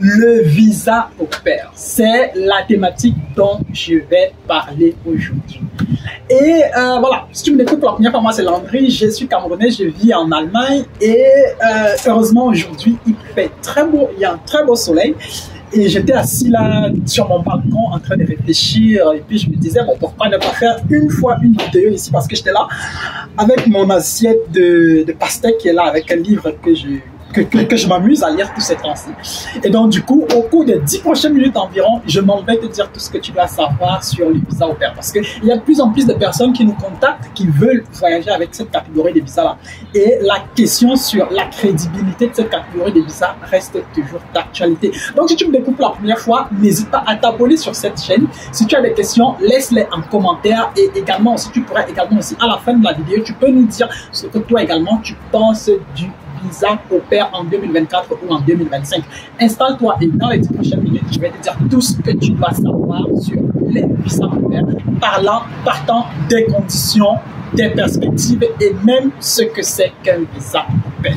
Le visa au pair, c'est la thématique dont je vais parler aujourd'hui. Et voilà, si tu me découvres pour la première fois, moi c'est Landry, je suis camerounais, je vis en Allemagne et heureusement aujourd'hui il fait très beau, il y a un très beau soleil. Et j'étais assis là sur mon balcon en train de réfléchir et puis je me disais bon, pourquoi ne pas faire une vidéo ici, parce que j'étais là avec mon assiette de pastèque qui est là avec un livre que je m'amuse à lire tous ces temps-ci. Et donc du coup, au cours des 10 prochaines minutes environ, je m'en vais te dire tout ce que tu dois savoir sur le visa au pair, parce qu'il y a de plus en plus de personnes qui nous contactent, qui veulent voyager avec cette catégorie de visa-là. Et la question sur la crédibilité de cette catégorie de visa reste toujours d'actualité. Donc si tu me découvres la première fois, n'hésite pas à t'abonner sur cette chaîne. Si tu as des questions, laisse-les en commentaire, et également, si tu pourrais également aussi, à la fin de la vidéo, tu peux nous dire ce que toi également tu penses du visa au pair en 2024 ou en 2025. Installe-toi et dans les 10 prochaines minutes, je vais te dire tout ce que tu dois savoir sur les visas au pair, partant des conditions, des perspectives et même ce que c'est qu'un visa au pair.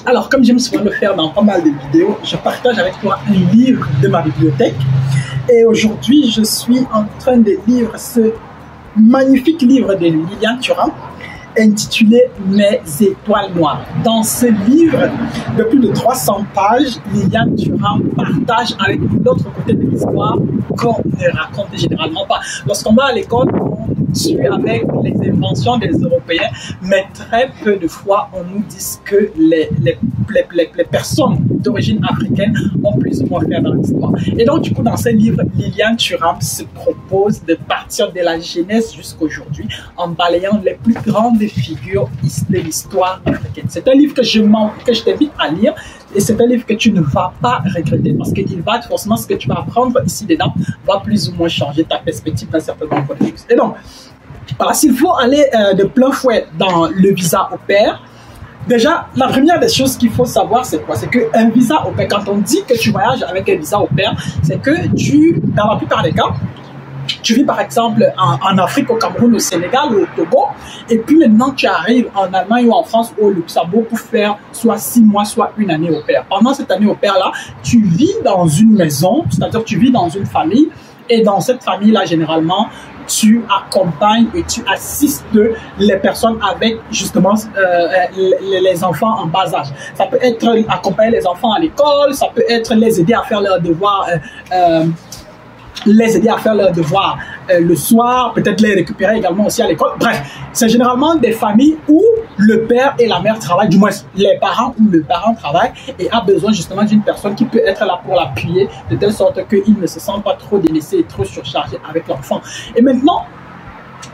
Alors, comme j'aime souvent le faire dans pas mal de vidéos, je partage avec toi un livre de ma bibliothèque. Et aujourd'hui, je suis en train de lire ce magnifique livre de Liliane Thuram intitulé Mes étoiles noires. Dans ce livre de plus de 300 pages, Liliane Thuram partage avec nous l'autre côté de l'histoire qu'on ne raconte généralement pas. Lorsqu'on va à l'école, on suit avec les inventions des Européens, mais très peu de fois on nous dit que les personnes d'origine africaine ont plus ou moins fait dans l'histoire. Et donc du coup, dans ce livre, Liliane Thuram se propose de partir de la Genèse jusqu'aujourd'hui en balayant les plus grandes figures de l'histoire africaine. C'est un livre que je t'invite à lire et c'est un livre que tu ne vas pas regretter, parce qu'il va forcément, ce que tu vas apprendre ici dedans va plus ou moins changer ta perspective d'un certain nombre de choses. Et donc, voilà, s'il faut aller de plein fouet dans le visa au pair, déjà, la première des choses qu'il faut savoir, c'est quoi? C'est qu'un visa au pair, quand on dit que tu voyages avec un visa au pair, c'est que dans la plupart des cas, tu vis par exemple en Afrique, au Cameroun, au Sénégal ou au Togo, et puis maintenant tu arrives en Allemagne ou en France ou au Luxembourg pour faire soit 6 mois, soit une année au pair. Pendant cette année au pair-là, tu vis dans une maison, c'est-à-dire tu vis dans une famille, et dans cette famille-là, généralement, tu accompagnes et tu assistes les personnes avec justement les enfants en bas âge. Ça peut être accompagner les enfants à l'école, ça peut être les aider à faire leurs devoirs le soir, peut-être les récupérer également aussi à l'école. Bref, c'est généralement des familles où le père et la mère travaillent, du moins les parents ou le parent travaille et a besoin justement d'une personne qui peut être là pour l'appuyer de telle sorte qu'il ne se sent pas trop délaissé et trop surchargé avec l'enfant. Et maintenant,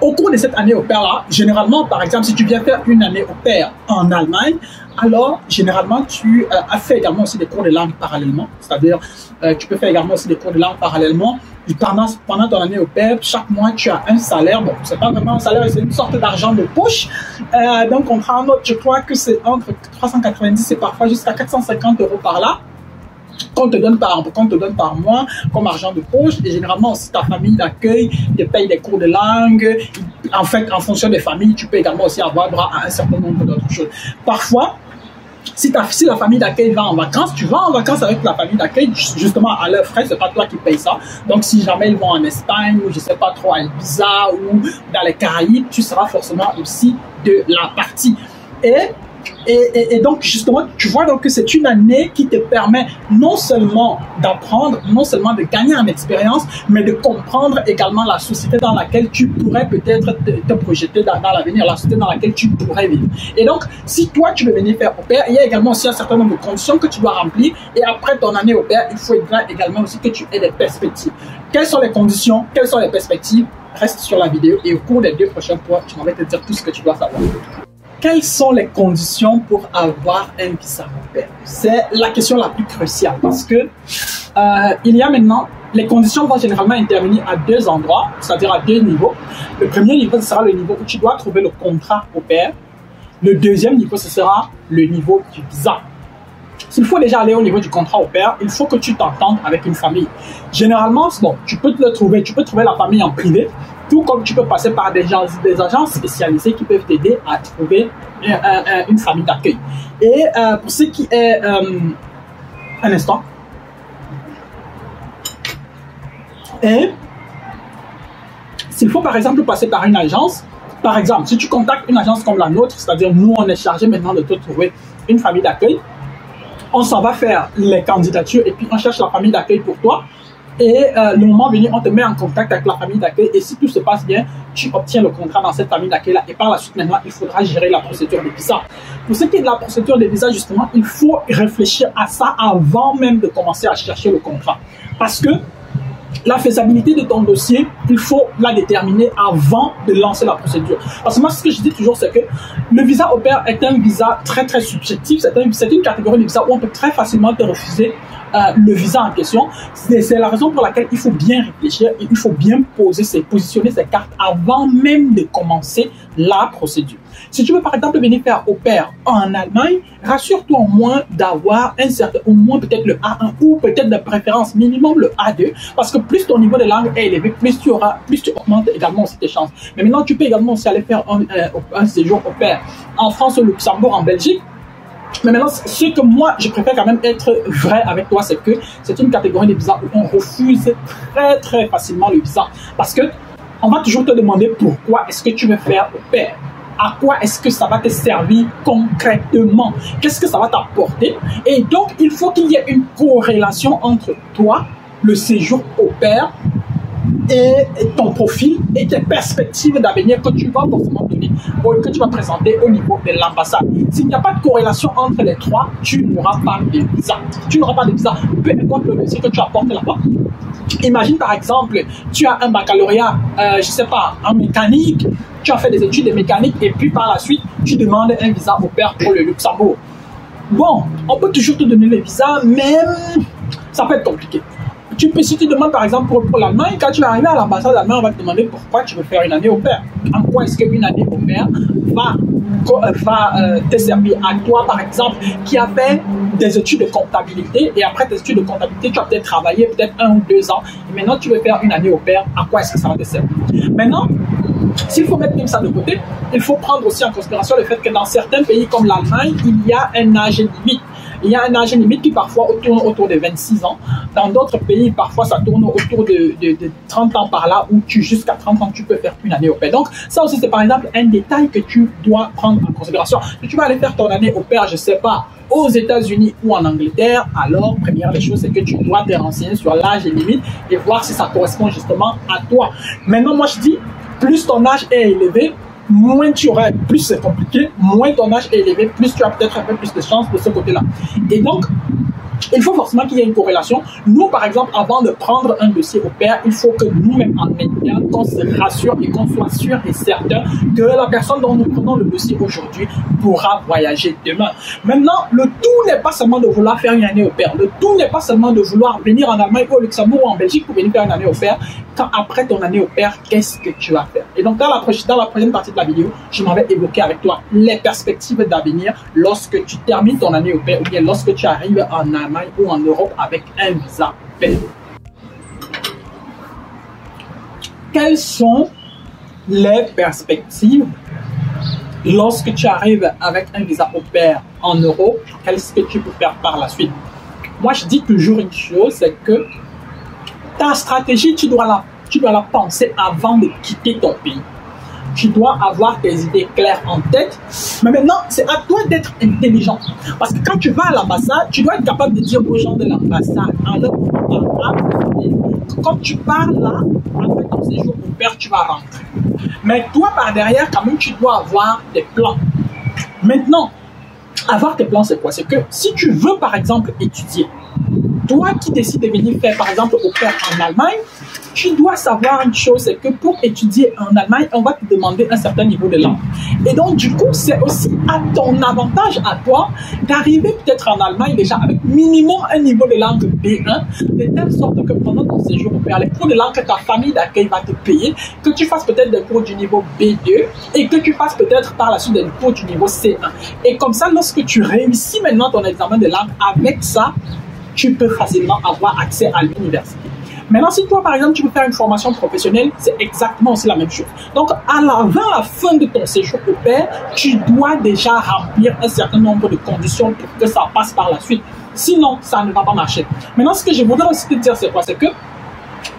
au cours de cette année au pair-là, généralement, par exemple, si tu viens faire une année au pair en Allemagne, alors généralement, tu as fait également aussi des cours de langue parallèlement. C'est-à-dire, tu peux faire également aussi des cours de langue parallèlement. Et pendant ton année au pair, chaque mois, tu as un salaire. Bon, c'est pas vraiment un salaire, c'est une sorte d'argent de poche. Donc, on prend en note, je crois que c'est entre 390 et parfois jusqu'à 450 € par là, qu'on te donne par mois comme argent de poche. Et généralement aussi ta famille d'accueil te paye des cours de langue. En fait, en fonction des familles, tu peux également aussi avoir droit à un certain nombre d'autres choses. Parfois, si la famille d'accueil va en vacances, tu vas en vacances avec la famille d'accueil, justement à leurs frais, c'est pas toi qui payes ça. Donc si jamais ils vont en Espagne ou je sais pas trop à Ibiza ou dans les Caraïbes, tu seras forcément aussi de la partie. Et donc justement, tu vois donc que c'est une année qui te permet non seulement d'apprendre, non seulement de gagner en expérience, mais de comprendre également la société dans laquelle tu pourrais peut-être te projeter dans l'avenir, la société dans laquelle tu pourrais vivre. Et donc, si toi tu veux venir faire au pair, il y a également aussi un certain nombre de conditions que tu dois remplir. Et après ton année au pair, il faudra également aussi que tu aies des perspectives. Quelles sont les conditions? Quelles sont les perspectives? Reste sur la vidéo et au cours des 2 prochains points, je vais te dire tout ce que tu dois savoir. Quelles sont les conditions pour avoir un visa au pair? C'est la question la plus cruciale parce que il y a maintenant, les conditions vont généralement intervenir à 2 endroits, c'est-à-dire à 2 niveaux. Le premier niveau sera le niveau où tu dois trouver le contrat au pair. Le deuxième niveau, ce sera le niveau du visa. S'il faut déjà aller au niveau du contrat au pair, il faut que tu t'entendes avec une famille. Généralement, bon, tu peux trouver la famille en privé, tout comme tu peux passer par des agences spécialisées qui peuvent t'aider à trouver une famille d'accueil. Et pour ce qui est... un instant. Et s'il faut par exemple passer par une agence, par exemple, si tu contactes une agence comme la nôtre, c'est-à-dire nous, on est chargé maintenant de te trouver une famille d'accueil, on s'en va faire les candidatures et puis on cherche la famille d'accueil pour toi. Et le moment venu, on te met en contact avec la famille d'accueil et si tout se passe bien, tu obtiens le contrat dans cette famille d'accueil-là. Et par la suite, maintenant, il faudra gérer la procédure de visa. Pour ce qui est de la procédure de visa, justement, il faut réfléchir à ça avant même de commencer à chercher le contrat. Parce que la faisabilité de ton dossier, il faut la déterminer avant de lancer la procédure. Parce que moi, ce que je dis toujours, c'est que le visa au pair est un visa très, très subjectif. C'est une catégorie de visa où on peut très facilement te refuser le visa en question. C'est la raison pour laquelle il faut bien réfléchir et il faut bien positionner ses cartes avant même de commencer la procédure. Si tu veux par exemple venir faire au pair en Allemagne, rassure-toi au moins d'avoir un certain, au moins peut-être le A1 ou peut-être de préférence minimum le A2, parce que plus ton niveau de langue est élevé, plus tu augmentes également aussi tes chances. Mais maintenant, tu peux également aussi aller faire un séjour au pair en France, au Luxembourg, en Belgique. Mais maintenant, ce que moi, je préfère quand même être vrai avec toi, c'est que c'est une catégorie de visa où on refuse très, très facilement le visa. Parce que on va toujours te demander pourquoi est-ce que tu veux faire au pair. À quoi est-ce que ça va te servir concrètement? Qu'est-ce que ça va t'apporter? Et donc, il faut qu'il y ait une corrélation entre toi, le séjour au pair, et ton profil et tes perspectives d'avenir que tu vas forcément donner ou que tu vas présenter au niveau de l'ambassade. S'il n'y a pas de corrélation entre les trois, tu n'auras pas de visa. Tu n'auras pas de visa, peu importe le dossier que tu apportes là-bas. Imagine par exemple, tu as un baccalauréat, je sais pas, en mécanique, tu as fait des études de mécanique et puis par la suite, tu demandes un visa au pair pour le Luxembourg. Bon, on peut toujours te donner le visa, mais ça peut être compliqué. Si tu demandes par exemple pour l'Allemagne, quand tu vas arriver à l'ambassade d'Allemagne, on va te demander pourquoi tu veux faire une année au pair. En quoi est-ce qu'une année au pair va te servir à toi, par exemple, qui a fait des études de comptabilité et après tes études de comptabilité, tu as peut-être travaillé peut-être 1 ou 2 ans et maintenant tu veux faire une année au pair, à quoi est-ce que ça va te servir? Maintenant, s'il faut mettre même ça de côté, il faut prendre aussi en considération le fait que dans certains pays comme l'Allemagne, il y a un âge limite. Il y a un âge limite qui parfois tourne autour de 26 ans. Dans d'autres pays, parfois, ça tourne autour de 30 ans par là, où jusqu'à 30 ans, tu peux faire une année au pair. Donc, ça aussi, c'est par exemple un détail que tu dois prendre en considération. Si tu vas aller faire ton année au pair, je ne sais pas, aux États-Unis ou en Angleterre, alors, première des choses, c'est que tu dois te renseigner sur l'âge limite et voir si ça correspond justement à toi. Maintenant, moi, je dis, plus ton âge est élevé, moins tu auras, plus c'est compliqué, moins ton âge est élevé, plus tu as peut-être un peu plus de chance de ce côté-là. Et donc, il faut forcément qu'il y ait une corrélation. Nous, par exemple, avant de prendre un dossier au pair, il faut que nous-mêmes en interne, qu'on se rassure et qu'on soit sûr et certain que la personne dont nous prenons le dossier aujourd'hui pourra voyager demain. Maintenant, le tout n'est pas seulement de vouloir faire une année au pair. Le tout n'est pas seulement de vouloir venir en Allemagne ou au Luxembourg ou en Belgique pour venir faire une année au pair. Quand après ton année au pair, qu'est-ce que tu vas faire? Et donc, dans la prochaine partie de la vidéo, je m'en vais évoquer avec toi les perspectives d'avenir lorsque tu termines ton année au pair ou bien lorsque tu arrives en Allemagne ou en Europe avec un visa pair. Quelles sont les perspectives lorsque tu arrives avec un visa au pair en Europe? Qu'est-ce que tu peux faire par la suite? Moi, je dis toujours une chose, c'est que ta stratégie, tu dois la penser avant de quitter ton pays. Tu dois avoir tes idées claires en tête. Mais maintenant, c'est à toi d'être intelligent. Parce que quand tu vas à l'ambassade, tu dois être capable de dire aux gens de l'ambassade, en leur quand tu pars là, après ton séjour au pair, tu vas rentrer. Mais toi, par derrière, quand même, tu dois avoir des plans. Maintenant, avoir tes plans, c'est quoi? C'est que si tu veux, par exemple, étudier, toi qui décides de venir faire, par exemple, au pair en Allemagne, tu dois savoir une chose, c'est que pour étudier en Allemagne, on va te demander un certain niveau de langue. Et donc, du coup, c'est aussi à ton avantage à toi d'arriver peut-être en Allemagne déjà avec minimum un niveau de langue B1, de telle sorte que pendant ton séjour au père, les cours de langue que ta famille d'accueil va te payer, que tu fasses peut-être des cours du niveau B2 et que tu fasses peut-être par la suite des cours du niveau C1. Et comme ça, lorsque tu réussis maintenant ton examen de langue avec ça, tu peux facilement avoir accès à l'université. Maintenant, si toi, par exemple, tu veux faire une formation professionnelle, c'est exactement aussi la même chose. Donc, avant la fin de ton séjour au pair, tu dois déjà remplir un certain nombre de conditions pour que ça passe par la suite. Sinon, ça ne va pas marcher. Maintenant, ce que je voudrais aussi te dire, c'est quoi? C'est que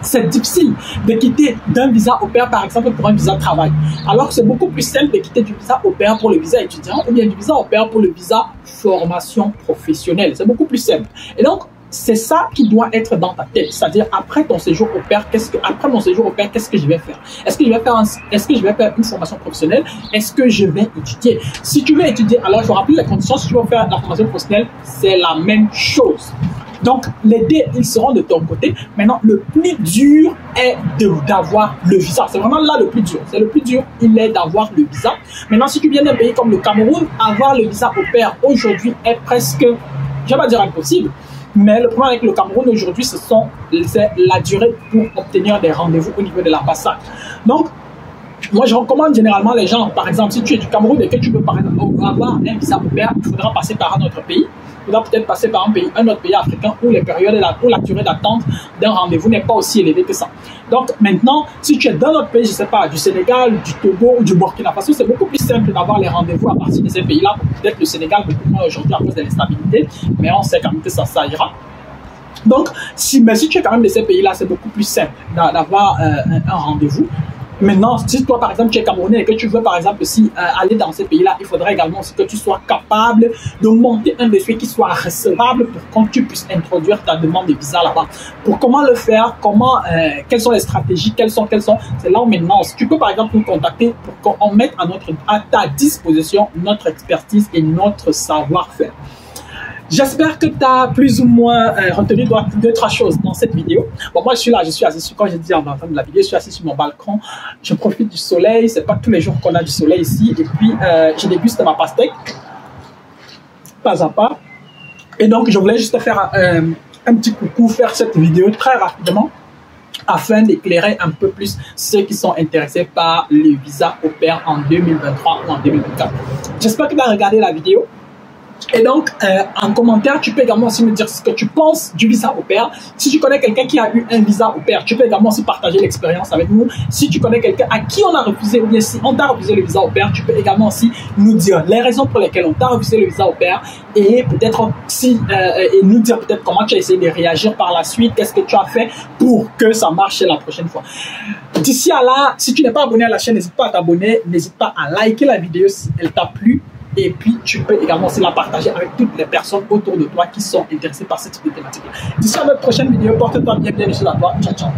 c'est difficile de quitter d'un visa au pair, par exemple, pour un visa de travail. Alors que c'est beaucoup plus simple de quitter du visa au pair pour le visa étudiant ou bien du visa au pair pour le visa formation professionnelle. C'est beaucoup plus simple. Et donc, c'est ça qui doit être dans ta tête. C'est-à-dire, après ton séjour au pair, après mon séjour au pair, qu'est-ce que je vais faire? Est-ce que je vais faire une formation professionnelle? Est-ce que je vais étudier? Si tu veux étudier, alors il faut rappeler les conditions. Si tu veux faire la formation professionnelle, c'est la même chose. Donc, les dés, ils seront de ton côté. Maintenant, le plus dur est d'avoir le visa. C'est vraiment là le plus dur. C'est le plus dur, il est d'avoir le visa. Maintenant, si tu viens d'un pays comme le Cameroun, avoir le visa au pair aujourd'hui est presque, je vais pas dire impossible, mais le problème avec le Cameroun aujourd'hui, c'est la durée pour obtenir des rendez-vous au niveau de l'ambassade. Donc, moi, je recommande généralement les gens, par exemple, si tu es du Cameroun et que tu veux par exemple avoir un visa au pair, il faudra passer par un autre pays. Il faudra peut-être passer par un autre pays africain où la durée d'attente d'un rendez-vous n'est pas aussi élevée que ça. Donc maintenant, si tu es dans notre pays, je ne sais pas, du Sénégal, du Togo ou du Burkina Faso, c'est beaucoup plus simple d'avoir les rendez-vous à partir de ces pays-là. Peut-être le Sénégal beaucoup moins aujourd'hui à cause de l'instabilité, mais on sait quand même que ça ira. Donc, mais si tu es quand même de ces pays-là, c'est beaucoup plus simple d'avoir un rendez-vous. Maintenant, si toi, par exemple, tu es Camerounais et que tu veux, par exemple, aussi aller dans ces pays-là, il faudrait également aussi que tu sois capable de monter un dossier qui soit recevable pour que tu puisses introduire ta demande de visa là-bas. Pour comment le faire, quelles sont les stratégies, c'est là où maintenant, si tu peux, par exemple, nous contacter pour qu'on mette à ta disposition notre expertise et notre savoir-faire. J'espère que tu as plus ou moins retenu deux, trois choses dans cette vidéo. Bon, moi, je suis assis, comme j'ai dit en fin de la vidéo, je suis assis sur mon balcon. Je profite du soleil. C'est pas tous les jours qu'on a du soleil ici. Et puis, je déguste ma pastèque, pas à pas. Et donc, je voulais juste faire un petit coucou, faire cette vidéo très rapidement, afin d'éclairer un peu plus ceux qui sont intéressés par le visa au pair en 2023 ou en 2024. J'espère que tu as regardé la vidéo. Et donc, en commentaire, tu peux également aussi me dire ce que tu penses du visa au pair. Si tu connais quelqu'un qui a eu un visa au pair, tu peux également aussi partager l'expérience avec nous. Si tu connais quelqu'un à qui on a refusé, ou bien si on t'a refusé le visa au pair, tu peux également aussi nous dire les raisons pour lesquelles on t'a refusé le visa au pair et peut-être aussi et nous dire peut-être comment tu as essayé de réagir par la suite, qu'est-ce que tu as fait pour que ça marche la prochaine fois. D'ici à là, si tu n'es pas abonné à la chaîne, n'hésite pas à t'abonner, n'hésite pas à liker la vidéo si elle t'a plu. Et puis, tu peux également aussi la partager avec toutes les personnes autour de toi qui sont intéressées par ce type de thématique. D'ici à notre prochaine vidéo, porte-toi bien, bienvenue à toi. Ciao, ciao.